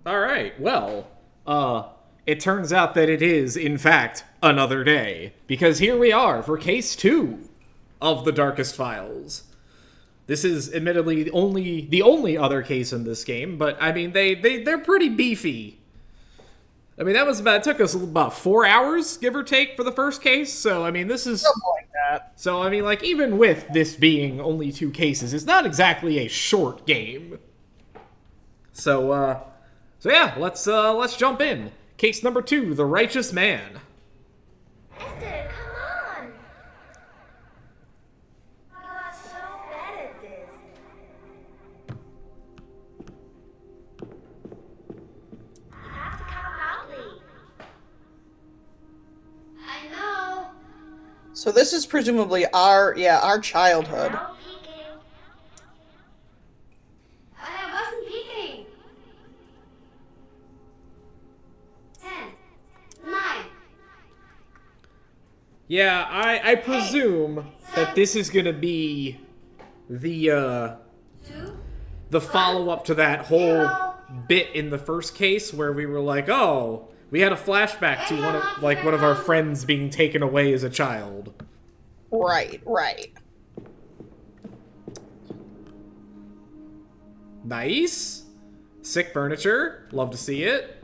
All right. Well, it turns out that it is, in fact, another day because here we are for case 2 of the Darkest Files. This is admittedly the only other case in this game, but I mean they're pretty beefy. I mean it took us about 4 hours give or take for the first case. So I mean this is Something like that. so I mean like even with this being only 2 cases, it's not exactly a short game. So yeah, let's jump in. Case number 2, The Righteous Man. Esther, come on! You are so bad at this. You have to count loudly. I know. So this is presumably our childhood. No peeking. I wasn't peeking. 10, 9. Yeah, I presume that this is gonna be the 2, the follow up to that whole bit in the first case where we were like, oh, we had a flashback to one of our friends being taken away as a child. Right. Nice. Sick furniture. Love to see it.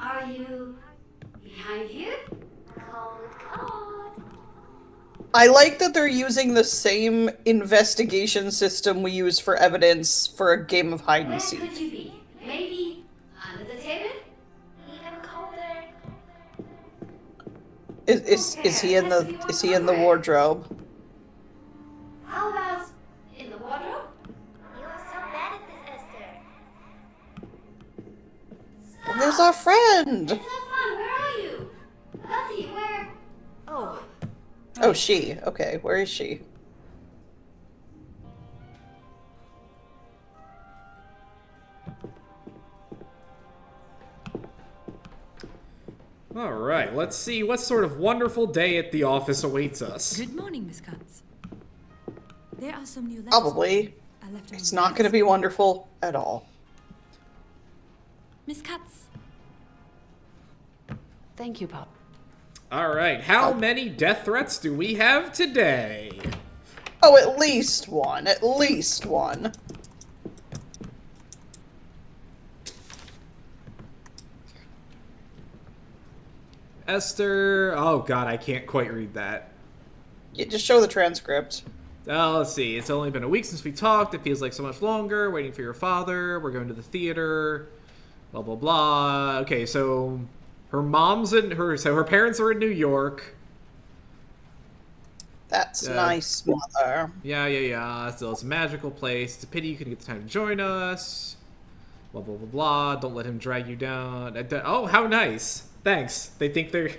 Are you behind here? Cold. I like that they're using the same investigation system we use for evidence for a game of hide Where and could seek. you be? Maybe under the table? Even colder. Is he in the wardrobe? How about in the wardrobe? You are so bad at this, Esther. Where's our friend? It's not fun. Where are you? Letty, where? Oh. Oh, she. Okay, where is she? All right, let's see what sort of wonderful day at the office awaits us. Good morning, Miss Katz. There are some new letters. Probably. I left It's not going to be wonderful at all. Miss Katz. Thank you, Pop. All right, how many death threats do we have today? Oh, at least one. At least one. Esther. Oh god, I can't quite read that. Yeah, just show the transcript. Let's see. It's only been a week since we talked. It feels like so much longer. Waiting for your father. We're going to the theater. Blah blah blah. Okay, so her parents are in New York. That's nice, mother. Yeah. So it's a magical place. It's a pity you couldn't get the time to join us. Blah blah blah blah. Don't let him drag you down. Oh, how nice. Thanks. They think they're.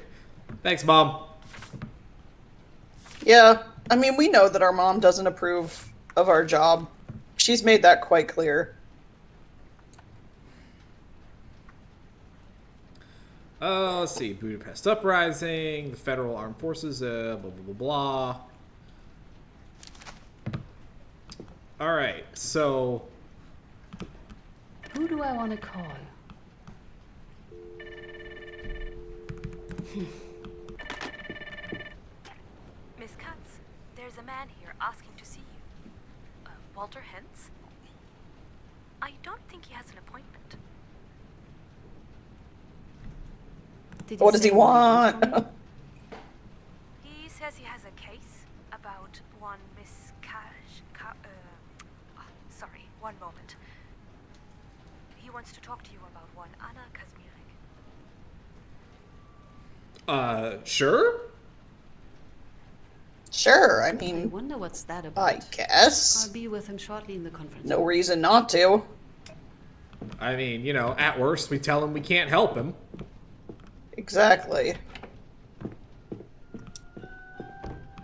Thanks, Mom. Yeah, I mean, we know that our mom doesn't approve of our job. She's made that quite clear. Let's see. Budapest Uprising, the Federal Armed Forces, blah, blah, blah, blah. Alright, so... Who do I want to call? Miss Katz, there's a man here asking to see you. Walter Hentz? I don't think he has an appointment. Did What does he say want? from me? He says he has a case about one Miss sorry, one moment. He wants to talk to you about one Anna Kazmirek. Sure? Sure, I I mean, wonder what's that about. I guess. I'll be with him shortly in the conference. No reason not to. I mean, you know, at worst, we tell him we can't help him. Exactly.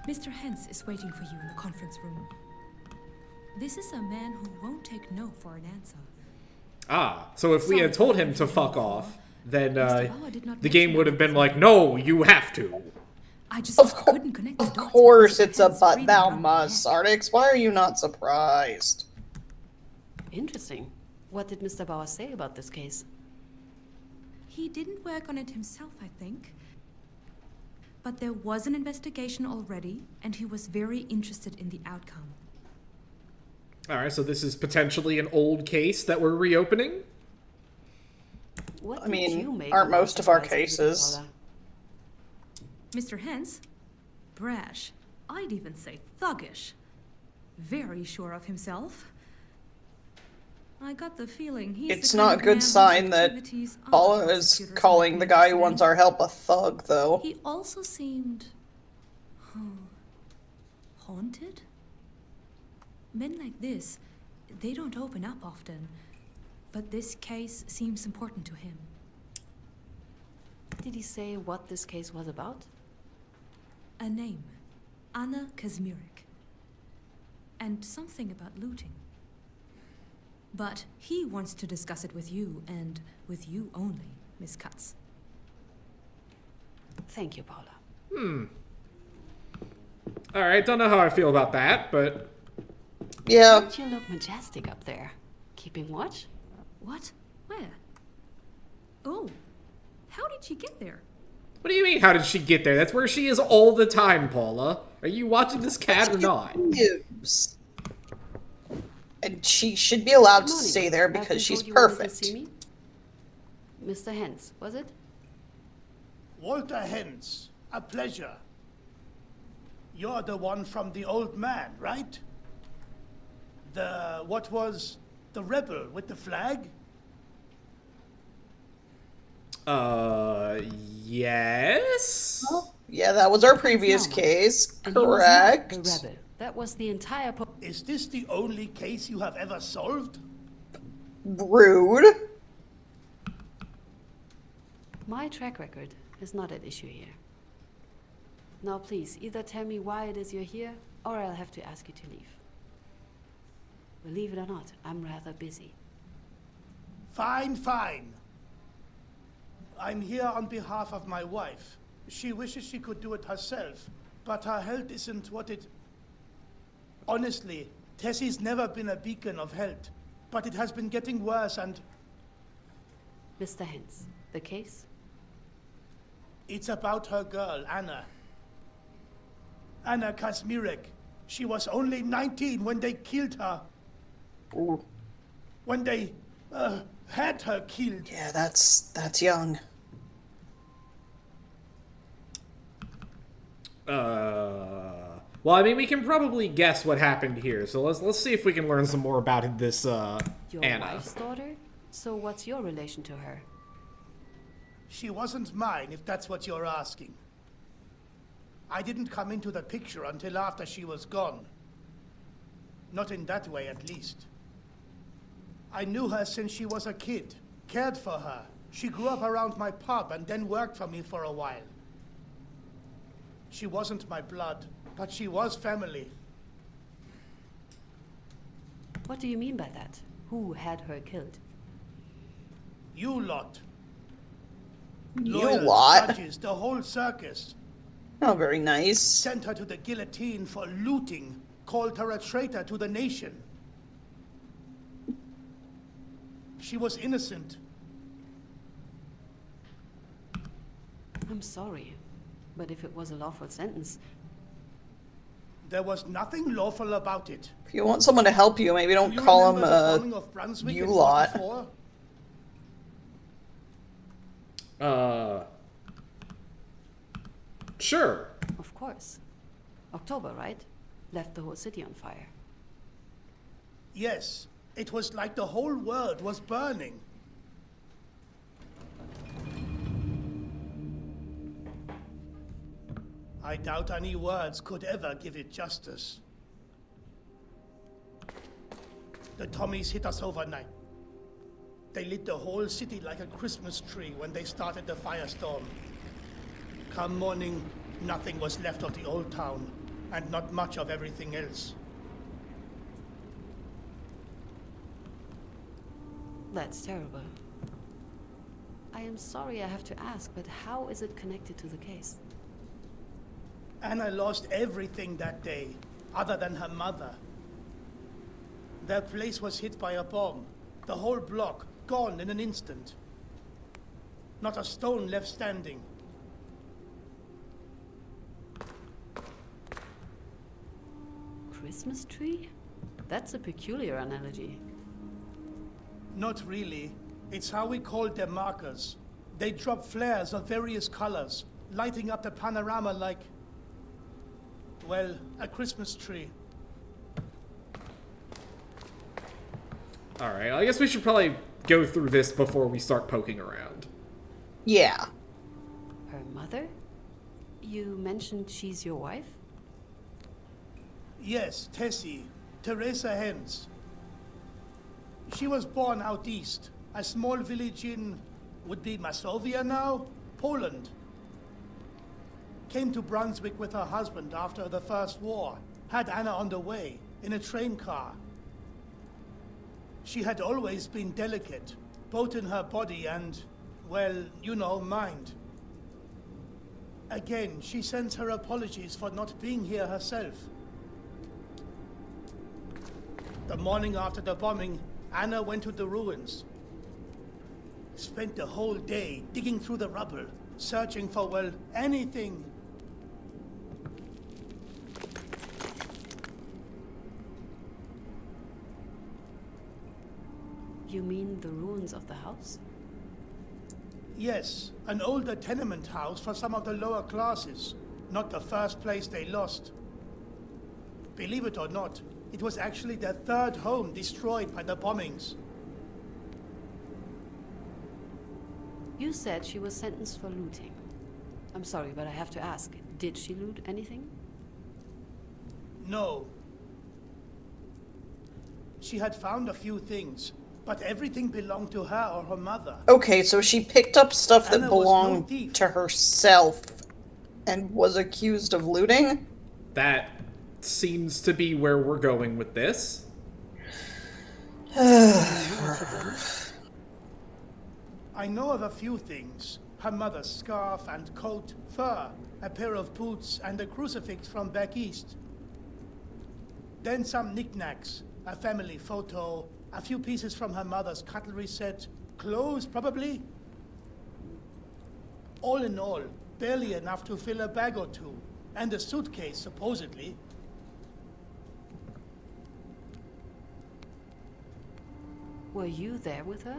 Mr. Hentz is waiting for you in the conference room. This is a man who won't take no for an answer. Ah, so if we had told him to fuck off, then, Mr. Bauer did not the game mention would have been it. like, no, you have to. I just Of course, couldn't connect the of dots. course, because it's a Hens but breathing thou around my must, neck. Artix. Why are you not surprised? Interesting. What did Mr. Bauer say about this case? He didn't work on it himself, I think. But there was an investigation already, and he was very interested in the outcome. All right, so this is potentially an old case that we're reopening. What I did mean, you make aren't of our most of our surprise visit, cases? Paula? Mr. Hens? Brash. I'd even say thuggish. Very sure of himself. I got the feeling he's It's the kind not a of good man whose sign that activities other Paula is prosecutors might calling be the guy who interested wants in. our help a thug, though. He also seemed... haunted? Men like this, they don't open up often. But this case seems important to him. Did he say what this case was about? A name. Anna Kazmirek. And something about looting. But he wants to discuss it with you, and with you only, Miss Katz. Thank you, Paula. All right, don't know how I feel about that, but Yeah, Don't you look majestic up there? Keeping watch? What? Where? Oh, how did she get there? what do you mean? How did she get there? That's where she is all the time, Paula. Are you watching this cat or not? news. And she should be allowed Good to morning. stay there I've been because she's told you wanted to perfect. see me? Mr. Hens, was it? Walter Hens, a pleasure. You're the one from the old man, right? The rebel with the flag? Yes? Yeah, that was our previous Normal. case. And he was not Correct. the rebel. That was the entire Is this the only case you have ever solved? Rude. My track record is not at issue here. Now please, either tell me why it is you're here, or I'll have to ask you to leave. Believe it or not, I'm rather busy. Fine, fine. I'm here on behalf of my wife. She wishes she could do it herself, but her health isn't what it... Honestly, Tessie's never been a beacon of health, but it has been getting worse and Mr. Hens, the case? it's about her girl, Anna. Anna Kazmirek. She was only 19 when they killed her. Ooh. When they had her killed. Yeah, that's young. Well, I mean, we can probably guess what happened here, so let's see if we can learn some more about this, Your Anna. wife's daughter? So what's your relation to her? She wasn't mine, if that's what you're asking. I didn't come into the picture until after she was gone. Not in that way, at least. I knew her since she was a kid, cared for her. She grew up around my pub and then worked for me for a while. She wasn't my blood, but she was family. What do you mean by that? Who had her killed? You lot. You Lawyers, lot. judges, the whole circus. Oh, very nice. Sent her to the guillotine for looting, called her a traitor to the nation. She was innocent. I'm sorry, but if it was a lawful sentence, There was nothing lawful about it. If you want someone to help you, maybe don't You call him remember the bombing of Brunswick you in lot. 44? Sure. of course. October, right? Left the whole city on fire. Yes, it was like the whole world was burning. I doubt any words could ever give it justice. The Tommies hit us overnight. They lit the whole city like a Christmas tree when they started the firestorm. Come morning, nothing was left of the old town, and not much of everything else. That's terrible. I am sorry I have to ask, but how is it connected to the case? Anna lost everything that day, other than her mother. Their place was hit by a bomb. The whole block gone in an instant. Not a stone left standing. Christmas tree? That's a peculiar analogy. Not really. It's how we called their markers. They drop flares of various colors, lighting up the panorama like, well, a Christmas tree. Alright, I guess we should probably go through this before we start poking around. Yeah. Her mother? You mentioned she's your wife? Yes, Tessie, Teresa Hens. She was born out east, a small village in, would be Masovia now? Poland. Came to Brunswick with her husband after the First War. Had Anna on the way, in a train car. She had always been delicate, both in her body and, well, you know, mind. Again, she sends her apologies for not being here herself. The morning after the bombing, Anna went to the ruins. Spent the whole day digging through the rubble, searching for, well, anything. You mean the ruins of the house? Yes, an older tenement house for some of the lower classes. Not the first place they lost. Believe it or not, it was actually their third home destroyed by the bombings. You said she was sentenced for looting. I'm sorry, but I have to ask, did she loot anything? No. She had found a few things, but everything belonged to her or her mother. Okay, so she picked up stuff that Anna was no belonged thief. to herself and was accused of looting? That seems to be where we're going with this. I know of a few things. Her mother's scarf and coat, fur, a pair of boots, and a crucifix from back east. Then some knickknacks, a family photo, a few pieces from her mother's cutlery set, clothes probably. All in all, barely enough to fill a bag or two, and a suitcase supposedly. Were you there with her?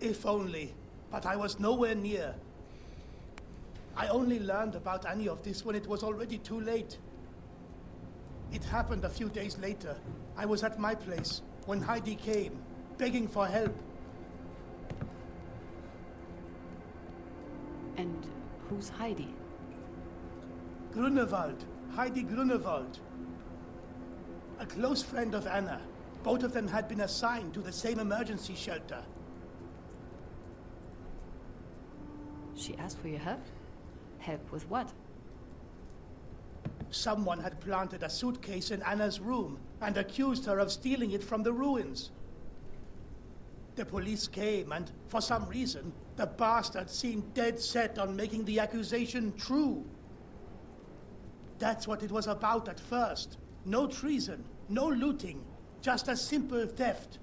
If only, but I was nowhere near. I only learned about any of this when it was already too late. It happened a few days later. I was at my place when Heidi came, begging for help. And who's Heidi? Grunewald, Heidi Grunewald. A close friend of Anna. Both of them had been assigned to the same emergency shelter. She asked for your help? Help with what? Someone had planted a suitcase in Anna's room and accused her of stealing it from the ruins. The police came and, for some reason, the bastard seemed dead set on making the accusation true. That's what it was about at first. No treason, no looting, just a simple theft.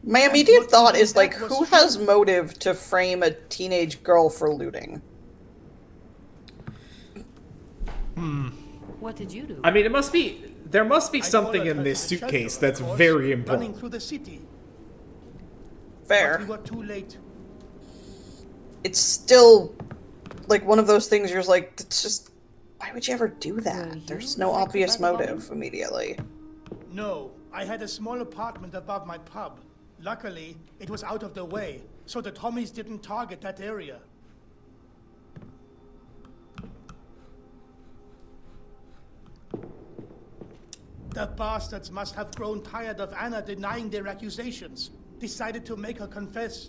My immediate thought is, like, who has motive to frame a teenage girl for looting? What did you do? I mean, there must be I something followed in her this to the suitcase shelter, that's of course, very running important. through the city. Fair. But we were too late. It's still, like, one of those things you're just like, it's just, why would you ever do Were that? you There's no affected obvious by the bombing? motive immediately. No, I had a small apartment above my pub. Luckily, it was out of the way, so the Tommies didn't target that area. The bastards must have grown tired of Anna denying their accusations, decided to make her confess.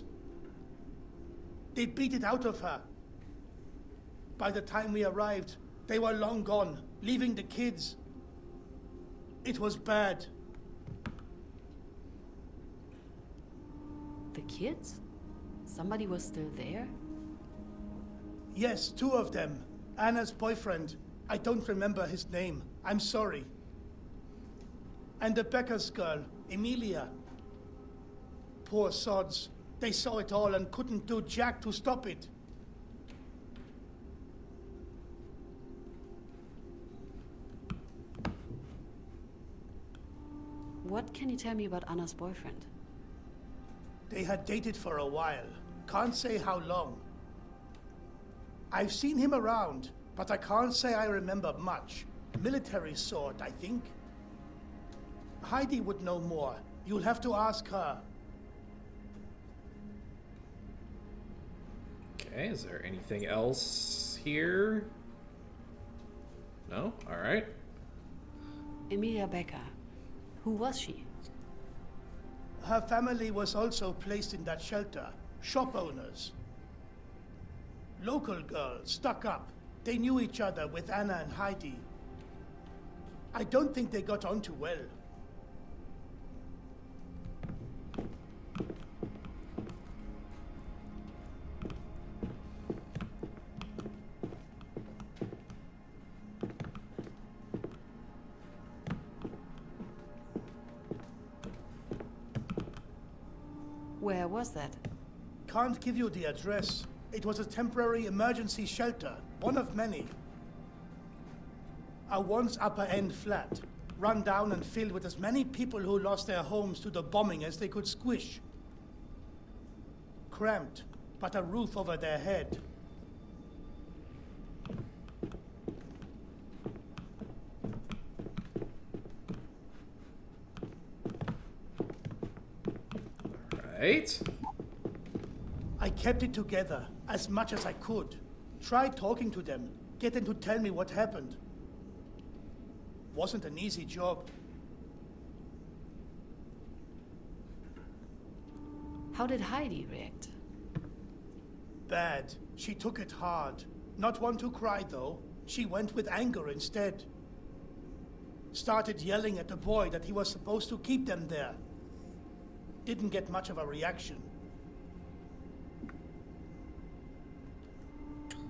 They beat it out of her. By the time we arrived, they were long gone, leaving the kids. It was bad. The kids? Somebody was still there? Yes, two of them. Anna's boyfriend. I don't remember his name. I'm sorry. And the Becker's girl, Emilia. Poor sods. They saw it all and couldn't do jack to stop it. What can you tell me about Anna's boyfriend? They had dated for a while. Can't say how long. I've seen him around, but I can't say I remember much. Military sort, I think. Heidi would know more. You'll have to ask her. Okay, is there anything else here? No? Alright. Emilia Becker. Who was she? Her family was also placed in that shelter. Shop owners. Local girls, stuck up. They knew each other with Anna and Heidi. I don't think they got on too well. Where was that? Can't give you the address. It was a temporary emergency shelter, one of many. A once upper end flat, run down and filled with as many people who lost their homes to the bombing as they could squish. Cramped, but a roof over their head. Right. I kept it together as much as I could. Tried talking to them, get them to tell me what happened. Wasn't an easy job. How did Heidi react? Bad. She took it hard. Not one to cry, though. She went with anger instead. Started yelling at the boy that he was supposed to keep them there. Didn't get much of a reaction.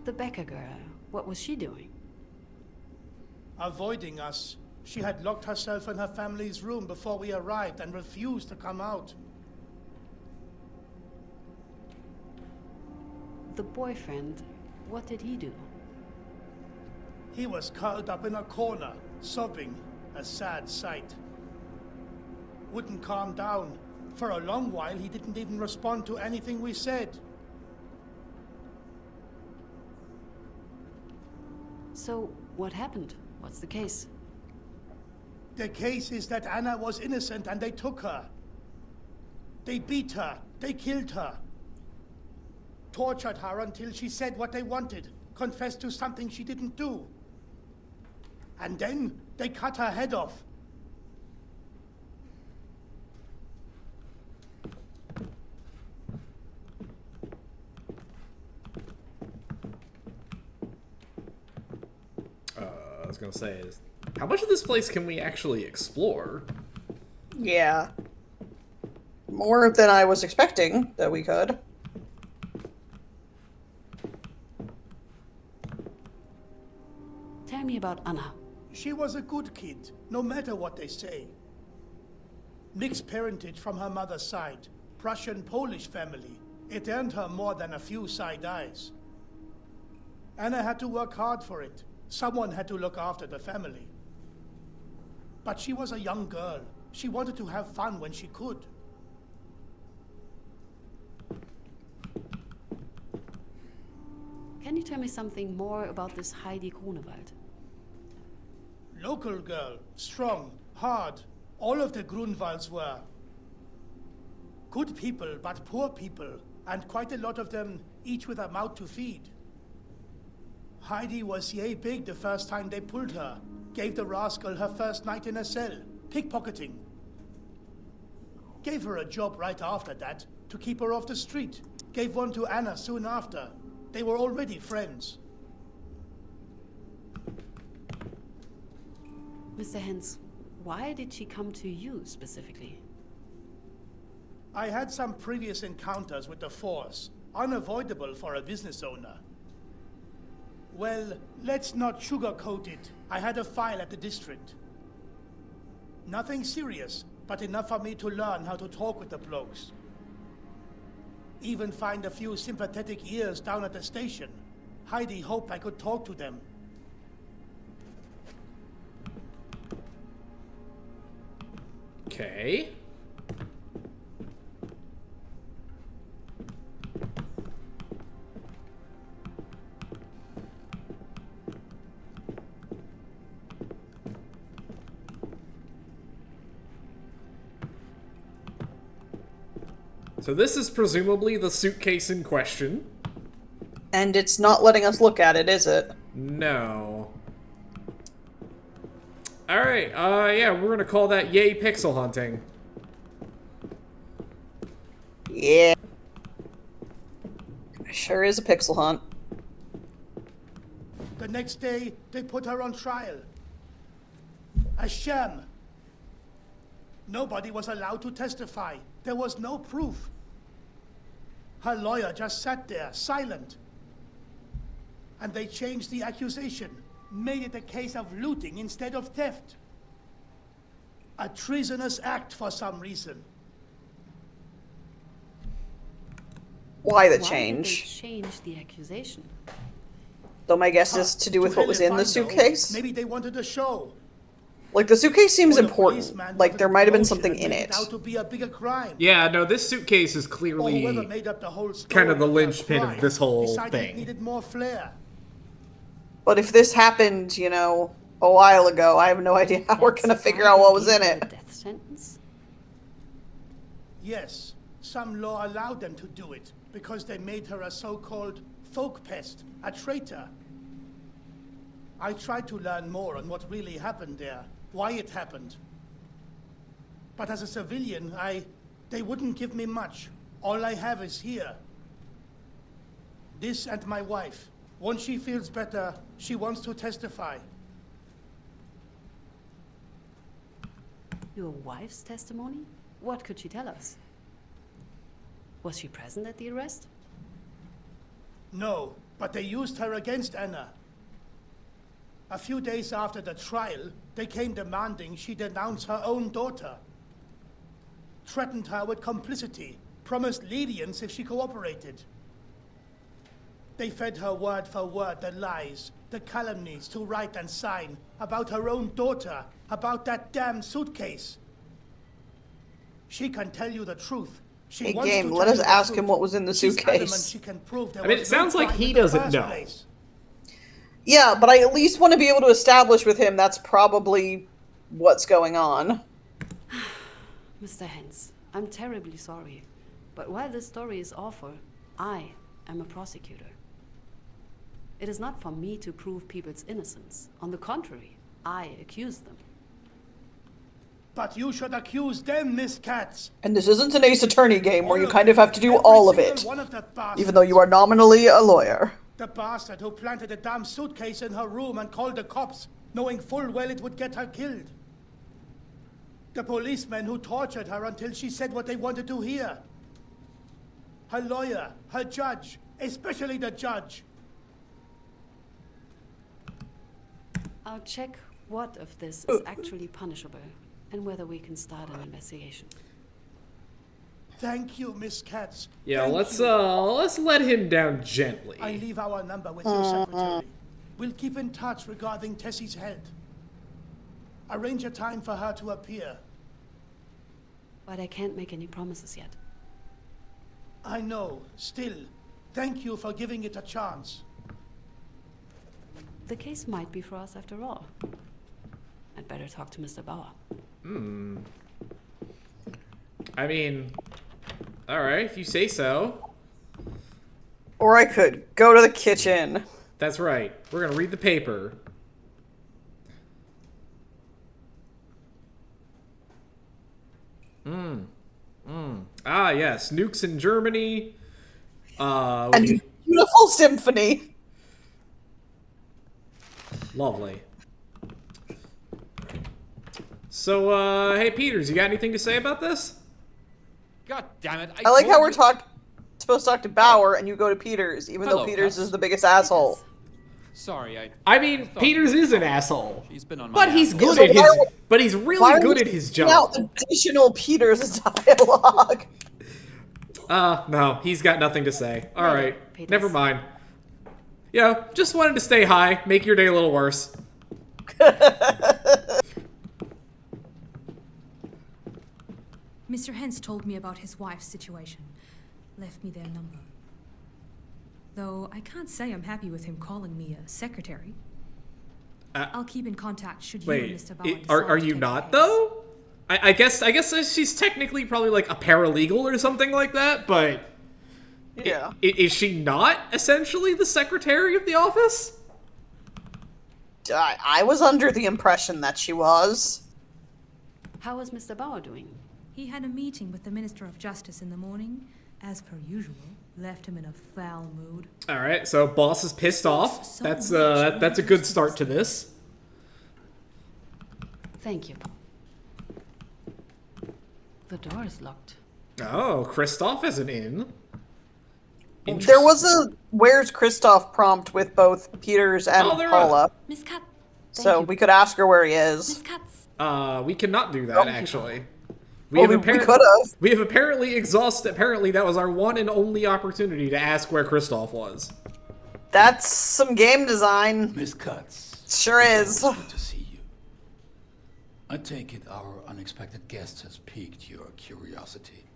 The Becker girl. What was she doing? Avoiding us. She had locked herself in her family's room before we arrived and refused to come out. The boyfriend. What did he do? He was curled up in a corner, sobbing. A sad sight. Wouldn't calm down. For a long while, he didn't even respond to anything we said. So, what happened? What's the case? The case is that Anna was innocent and they took her. They beat her. They killed her. Tortured her until she said what they wanted, confessed to something she didn't do. And then they cut her head off. I was gonna say, is how much of this place can we actually explore? Yeah. More than I was expecting that we could. Tell me about Anna. She was a good kid, no matter what they say. Mixed parentage from her mother's side, Prussian-Polish family. It earned her more than a few side eyes. Anna had to work hard for it. Someone had to look after the family. But she was a young girl. She wanted to have fun when she could. Can you tell me something more about this Heidi Grunewald? Local girl, strong, hard. All of the Grunwalds were. Good people, but poor people. And quite a lot of them, each with a mouth to feed. Heidi was yay big the first time they pulled her. Gave the rascal her first night in a cell. Pickpocketing. Gave her a job right after that, to keep her off the street. Gave one to Anna soon after. They were already friends. Mr. Hens, why did she come to you specifically? I had some previous encounters with the Force. Unavoidable for a business owner. Well, let's not sugarcoat it. I had a file at the district. Nothing serious, but enough for me to learn how to talk with the blokes. Even find a few sympathetic ears down at the station. Heidi hoped I could talk to them. Okay. So this is presumably the suitcase in question. And it's not letting us look at it, is it? No. Alright, yeah, we're gonna call that Yay Pixel Hunting. Yeah. Sure is a pixel hunt. The next day, they put her on trial. A sham. Nobody was allowed to testify. There was no proof. Her lawyer just sat there, silent. And they changed the accusation, made it a case of looting instead of theft. A treasonous act for some reason. Why the Why did they change? change the accusation? Though my guess is to do with what was in the suitcase. Maybe they wanted a show. Like, the suitcase seems Or the important. policeman Like, wanted there might have been promotion something and in made it. out to be a bigger crime. Yeah, no, this suitcase is Or clearly whoever made up the whole story kind of the her linchpin of crime this whole decided it thing. needed more flair. But if this happened, you know, a while ago, I have no idea how we're That's gonna why figure out what they was gave in her it. the death sentence? Yes, some law allowed them to do it because they made her a so-called folk pest, a traitor. I tried to learn more on what really happened there, why it happened. But as a civilian, they wouldn't give me much. All I have is here. This and my wife. Once she feels better, she wants to testify. Your wife's testimony? What could she tell us? Was she present at the arrest? No, but they used her against Anna. A few days after the trial, they came demanding she denounce her own daughter. Threatened her with complicity, promised lenience if she cooperated. They fed her word for word the lies, the calumnies to write and sign about her own daughter, about that damn suitcase. She can tell you the truth. She Hey, wants game, to let tell us you the ask truth. him what was in the She's adamant suitcase. she can prove there I mean, was it sounds no like crime he in the doesn't first know. place. Yeah, but I at least want to be able to establish with him that's probably what's going on. Mr. Hens, I'm terribly sorry. But while this story is awful, I am a prosecutor. It is not for me to prove people's innocence. On the contrary, I accuse them. But you should accuse them, Miss Katz. And this isn't an Ace Attorney game where you All kind of have to do every all of single it, one of the bastards. even though you are nominally a lawyer. The bastard who planted a damn suitcase in her room and called the cops, knowing full well it would get her killed. The policeman who tortured her until she said what they wanted to hear. Her lawyer, her judge, especially the judge. I'll check what of this is actually punishable and whether we can start an investigation. Thank you, Miss Katz. Yeah, Thank let's you. let him down gently. I leave our number with your secretary. We'll keep in touch regarding Tessie's health. Arrange a time for her to appear. But I can't make any promises yet. I know. Still, thank you for giving it a chance. The case might be for us after all. I'd better talk to Mr. Bauer. I mean, all right, if you say so. Or I could go to the kitchen. That's right. We're gonna read the paper. Ah, yes, nukes in Germany. And beautiful symphony. Lovely. So, hey, Peters, you got anything to say about this? God damn it! I like how told we're you- supposed to talk to Bauer and you go to Peters, even Hello, though Peters Gus. is the biggest asshole. Sorry, I mean, thought- Peters is an asshole. she's been on my But he's ass. good So at his. why would- But he's Why really are good you at his putting out job. additional Peters dialogue? No, he's got nothing to say. All right, Peters. never mind. You know, just wanted to stay high, make your day a little worse. Mr. Hens told me about his wife's situation. Left me their number. Though I can't say I'm happy with him calling me a secretary. I'll keep in contact should you and Wait, Mr. Bauer are decide to you take not the case. though? I guess she's technically probably like a paralegal or something like that, but Yeah. is she not essentially the secretary of the office? I was under the impression that she was. How was Mr. Bauer doing? He had a meeting with the Minister of Justice in the morning. As per usual, left him in a foul mood. All right, so boss is pissed off. So That's much that's a good start to this. Thank you. The door is locked. Oh, Kristoff isn't in. There was a "Where's Kristoff" prompt with both Peters and Oh, there Paula, Miss Kat, so we could ask her where he Miss is. Katz. We cannot do that Thank you. actually. Well, we could have. We have apparently exhausted. Apparently, that was our one and only opportunity to ask where Kristoff was. That's some game design. Miss Katz. Sure is. Good to see you. I take it our unexpected guest has piqued your curiosity.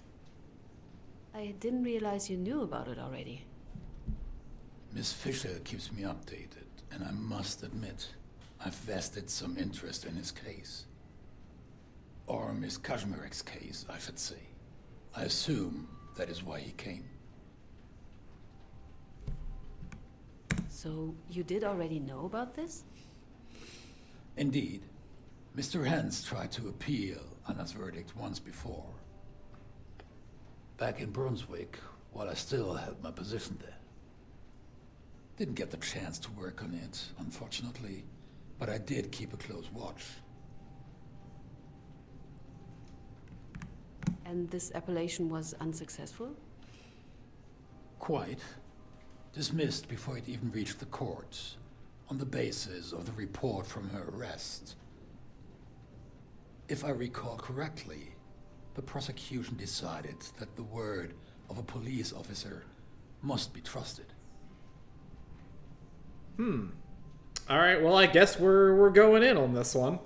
I didn't realize you knew about it already. Miss Fisher keeps me updated, and I must admit, I've vested some interest in his case. Or Miss Kazmierek's case, I should say. I assume that is why he came. So you did already know about this? Indeed, Mr. Hens tried to appeal Anna's verdict once before. Back in Brunswick, while I still held my position there. Didn't get the chance to work on it, unfortunately, but I did keep a close watch. And this appellation was unsuccessful? Quite. Dismissed before it even reached the courts, on the basis of the report from her arrest. If I recall correctly, the prosecution decided that the word of a police officer must be trusted. All right, well, I guess we're going in on this one.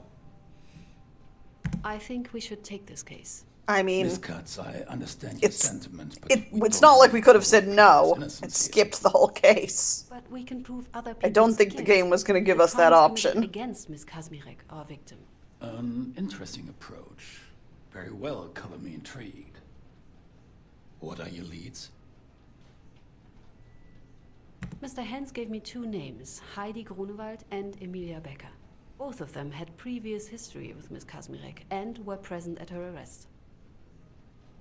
I think we should take this case. I mean, Miss Katz, I understand your it's- sentiments, but we it's don't not like we could have said have no innocence and here. skipped the whole case. But we can prove other people. I don't think the game was going to give us that option. Against Miss Kazmierek, our victim. An interesting approach. Very well, color me intrigued. What are your leads? Mr. Hens gave me two names, Heidi Grunewald and Emilia Becker. Both of them had previous history with Miss Kazmierek and were present at her arrest.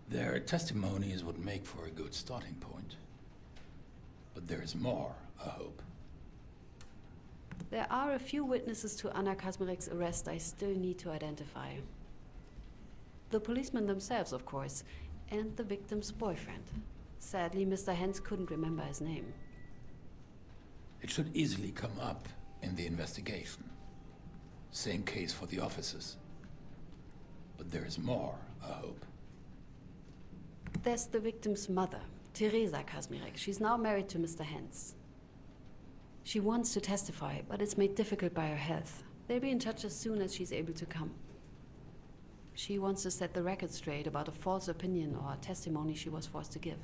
Their testimonies would make for a good starting point. But there is more, I hope. There are a few witnesses to Anna Kazmierek's arrest I still need to identify. The policemen themselves, of course, and the victim's boyfriend. Sadly, Mr. Hens couldn't remember his name. It should easily come up in the investigation. Same case for the officers. But there is more, I hope. There's the victim's mother, Teresa Kazmierek. She's now married to Mr. Hens. She wants to testify, but it's made difficult by her health. They'll be in touch as soon as she's able to come. She wants to set the record straight about a false opinion or testimony she was forced to give.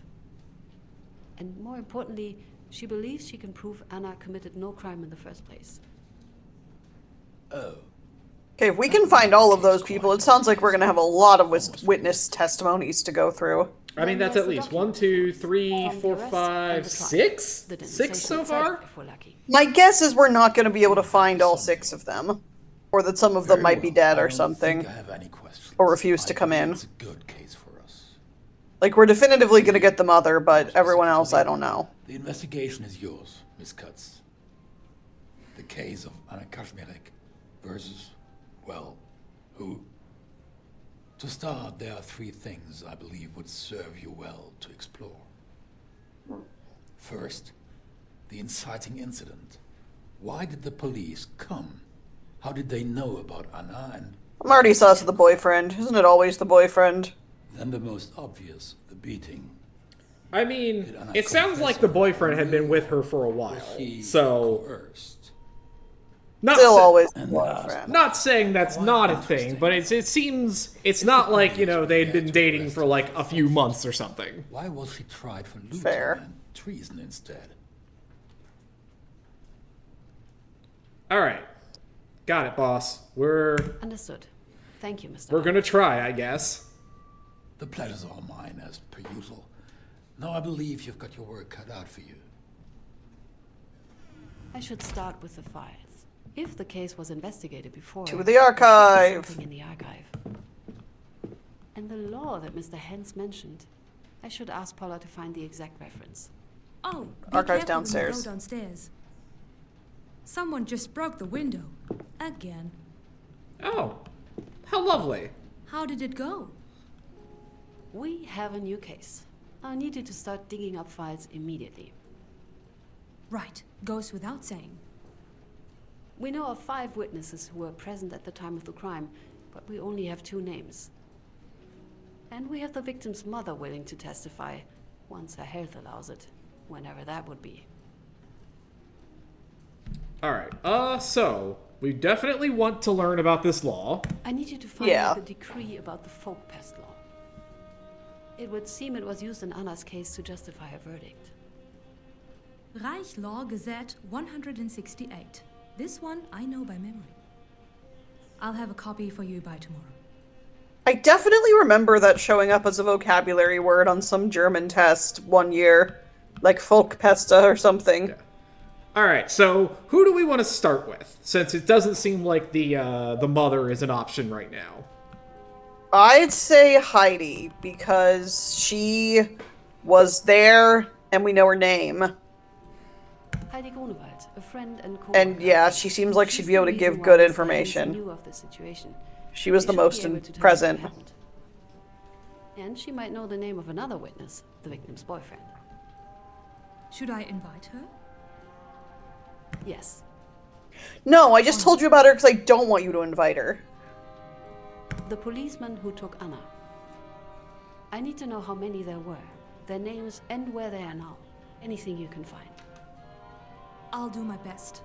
And more importantly, she believes she can prove Anna committed no crime in the first place. Oh, Okay, if we can find all of those people, it sounds like we're going to have a lot of witness testimonies to go through. I mean, Then that's there's at the least document 1, 2, 3, on the 4, arrest and 5, the trial. 6? The 6 denunciation so itself, far? if we're lucky. My guess is we're not going to be able to find all 6 of them. Or that some of them very might be well. dead I or don't something. think I have any questions. Or refuse to I come believe in. It's a good case for us. Like, we're definitively going to get the mother, but everyone else, I don't know. The investigation is yours, Miss Katz. The case of Anna Kazmierek versus, well, who? To start, there are 3 things I believe would serve you well to explore. First, the inciting incident. Why did the police come? How did they know about Anna? And I'm already sus of the boyfriend. Isn't it always the boyfriend? then the most obvious, the beating. I mean, it sounds like the boyfriend had been with her for a while, so Coerced. not Still sa- always the And boyfriend. not saying that's not a thing, but it seems it's not like, you know, they'd been dating for like a few months or something. Why was she tried for looting Fair. and treason instead? All right, got it, boss. We're Understood. Thank you, Mr. we're gonna try, I guess. The pleasure's all mine, as per usual. Now I believe you've got your work cut out for you. I should start with the files. If the case was investigated before... To the archive. Something in the archive. And the law that Mr. Hens mentioned. I should ask Paula to find the exact reference. Oh, be Archive's careful when you downstairs. go downstairs. Someone just broke the window. Again. Oh, how lovely. How did it go? We have a new case. I need you to start digging up files immediately. Right, goes without saying. We know of 5 witnesses who were present at the time of the crime, but we only have 2 names. And we have the victim's mother willing to testify, once her health allows it, whenever that would be. All right. So we definitely want to learn about this law. I need you to find Yeah. out the decree about the folk pest law. It would seem it was used in Anna's case to justify her verdict. Reich Law Gazette 168. This one I know by memory. I'll have a copy for you by tomorrow. I definitely remember that showing up as a vocabulary word on some German test one year. Like Folkpesta or something. All right. So who do we want to start with? Since it doesn't seem like the mother is an option right now. I'd say Heidi, because she was there and we know her name. Heidi Grunewald, a friend and co-worker. And yeah, she seems like She's she'd be able the to give reason good why Mr. Hens information. knew of the situation. She was She the should most be able to tell us present. what happened. And she might know the name of another witness, the victim's boyfriend. Should I invite her? Yes. No, I just told you about her because I don't want you to invite her. The policeman who took Anna. I need to know how many there were, their names, and where they are now. Anything you can find. I'll do my best.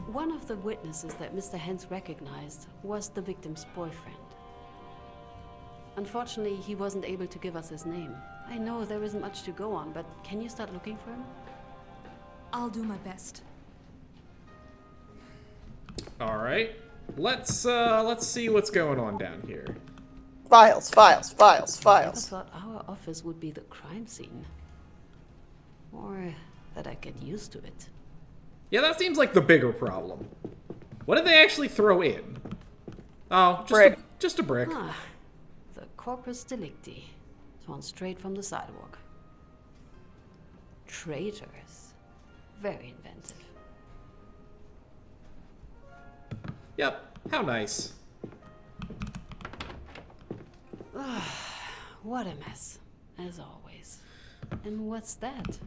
One of the witnesses that Mr. Hens recognized was the victim's boyfriend. Unfortunately, he wasn't able to give us his name. I know there isn't much to go on, but can you start looking for him? I'll do my best. All right. Let's see what's going on down here. Files, files, files, I never files. thought our office would be the crime scene. Or that I'd get used to it. Yeah, that seems like the bigger problem. What did they actually throw in? Oh, Brick. Just a brick. Ah, the corpus delicti, torn straight from the sidewalk. Traitors. Very inventive. Yep. How nice. What a mess, as always. And what's that?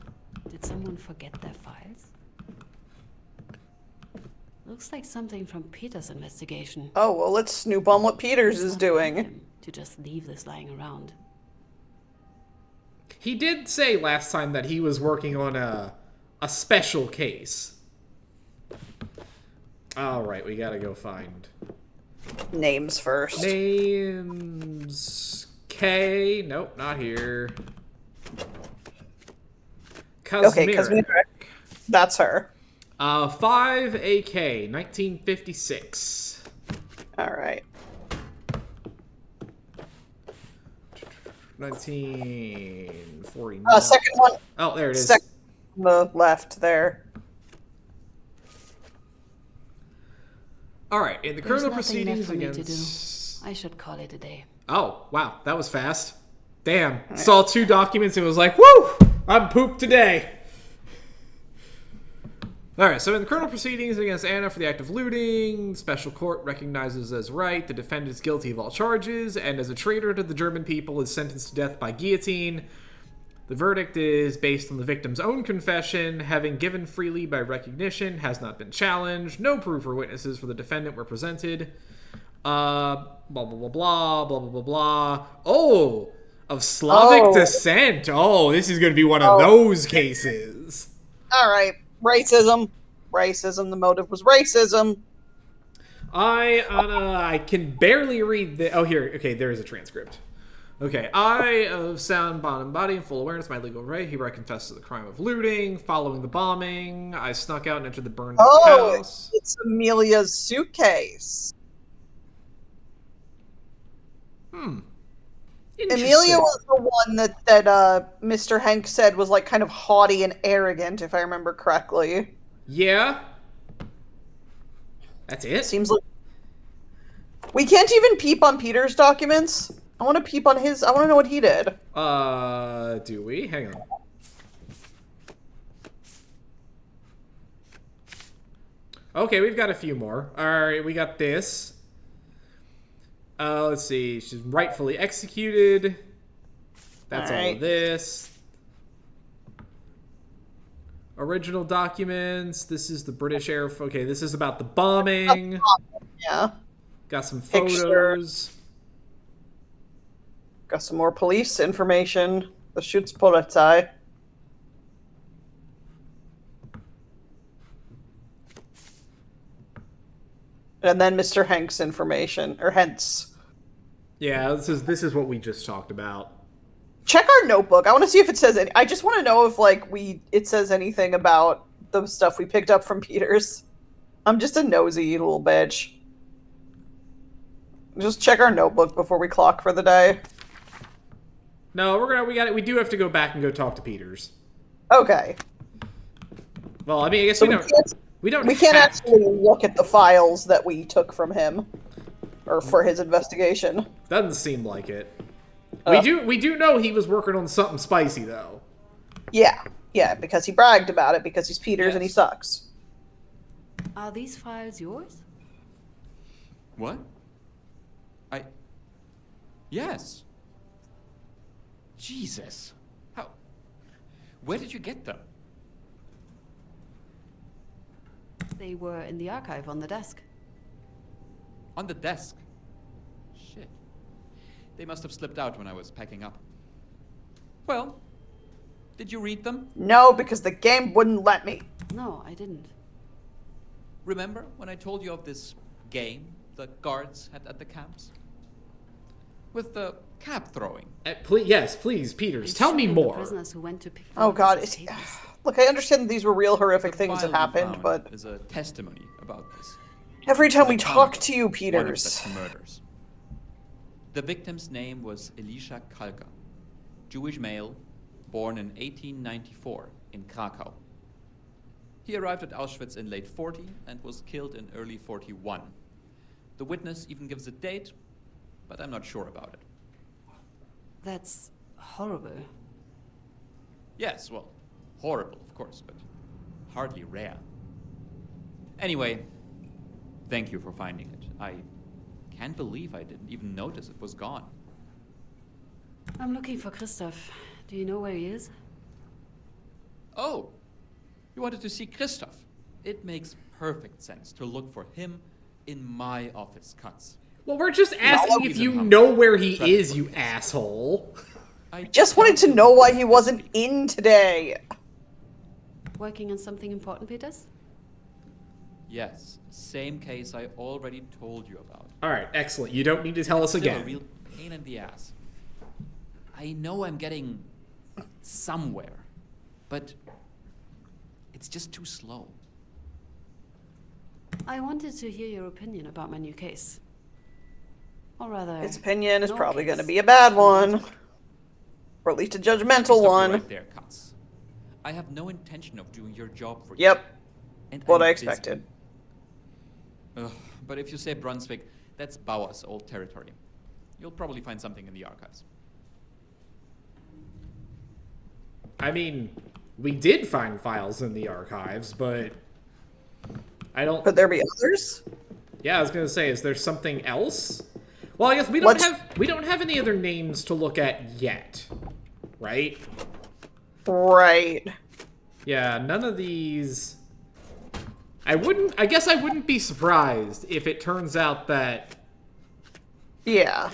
Did someone forget their files? Looks like something from Peter's investigation. Oh, well, let's snoop on what Peters It's is not like doing. him to just leave this lying around. He did say last time that he was working on a special case. All right, we gotta go find Names first. names. K. Nope, not here. Okay, Kazmierek. Kazmierek. That's her. 5 AK, 1956. Alright. 1949. Second one. Oh, there it is. Second on the left there. All right, in the There's criminal nothing left proceedings for me to against. do. I should call it a day. Oh, wow, that was fast. Damn, saw 2 documents and was like, woo, I'm pooped today. All right, so in the criminal proceedings against Anna for the act of looting, special court recognizes as right the defendant is guilty of all charges and as a traitor to the German people is sentenced to death by guillotine. The verdict is based on the victim's own confession, having given freely by recognition, has not been challenged, no proof or witnesses for the defendant were presented. Blah, blah, blah, blah, blah, blah, blah, blah. Oh, of Slavic descent. Oh, this is going to be one of those cases. All right. Racism. Racism. The motive was racism. I can barely read the... Oh, here. Okay, there is a transcript. Okay, I, of sound body and full awareness of my legal right, hereby confess to the crime of looting. Following the bombing, I snuck out and entered the burned house. It's Amelia's suitcase. Amelia was the one that Mr. Hank said was like kind of haughty and arrogant, if I remember correctly. Yeah. That's it? Seems like... We can't even peep on Peter's documents. I want to peep on his... I want to know what he did. Do we? Hang on. Okay, we've got a few more. Alright, we got this. Let's see. She's rightfully executed. That's all of this. Original documents. This is the British Air... Okay, this is about the bombing. Yeah. Got some photos. Got some more police information. The Schutzpolizei. And then Mr. Hank's information, or Hence. Yeah, this is what we just talked about. Check our notebook. I want to see if it says any. I just want to know if it says anything about the stuff we picked up from Peters. I'm just a nosy little bitch. Just check our notebook before we clock for the day. No, we do have to go back and go talk to Peters. Okay. Well, I mean, I guess So we can't actually look at the files that we took from him, or for his investigation. Doesn't seem like it. We do know he was working on something spicy though. Yeah, because he bragged about it because he's Peters and he sucks. Are these files yours? What? Yes. Jesus. How? Where did you get them? They were in the archive on the desk. On the desk? Shit. They must have slipped out when I was packing up. Well, did you read them? No, because the game wouldn't let me. No, I didn't. Remember when I told you of this game the guards had at the camps? With the cap throwing. Please, Peters, tell me more. Prisoners who went to pick Oh God, look, I understand that these were real horrific things that happened, but is a testimony about this. every time we talk to you, One of Peters. such murders. The victim's name was Elisha Kalka, Jewish male, born in 1894 in Krakow. He arrived at Auschwitz in late 40 and was killed in early 41. The witness even gives a date, but I'm not sure about it. That's horrible. Yes, well, horrible, of course, but hardly rare. Anyway, thank you for finding it. I can't believe I didn't even notice it was gone. I'm looking for Christoph. Do you know where he is? Oh, you wanted to see Christoph. It makes perfect sense to look for him in my office cuts. Well, we're just asking if you know where he is, you asshole. I just wanted to know why he wasn't in today. Working on something important, Peters? Yes, same case I already told you about. All right, excellent. You don't need to tell us Still again. a real pain in the ass. I know I'm getting somewhere, but it's just too slow. I wanted to hear your opinion about my new case. Or rather, His opinion is no probably case. going to be a bad one. Or at least a judgmental Stop you one. right there, Katz. I have no intention of doing your job for you. Yep. And What I'm I busy. expected. Ugh, but if you say Brunswick, that's Bauer's old territory. You'll probably find something in the archives. I mean, we did find files in the archives, but I don't... Could there be others? Yeah, I was gonna say, is there something else? Well, I guess we don't have any other names to look at yet, right? Right. Yeah, none of these... I guess I wouldn't be surprised if it turns out that Yeah.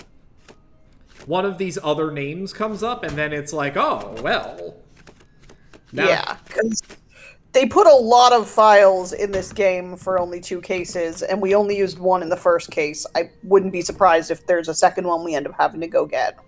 one of these other names comes up, and then it's like, oh, well. Now- Yeah, because they put a lot of files in this game for only 2 cases, and we only used 1 in the first case. I wouldn't be surprised if there's a second one we end up having to go get.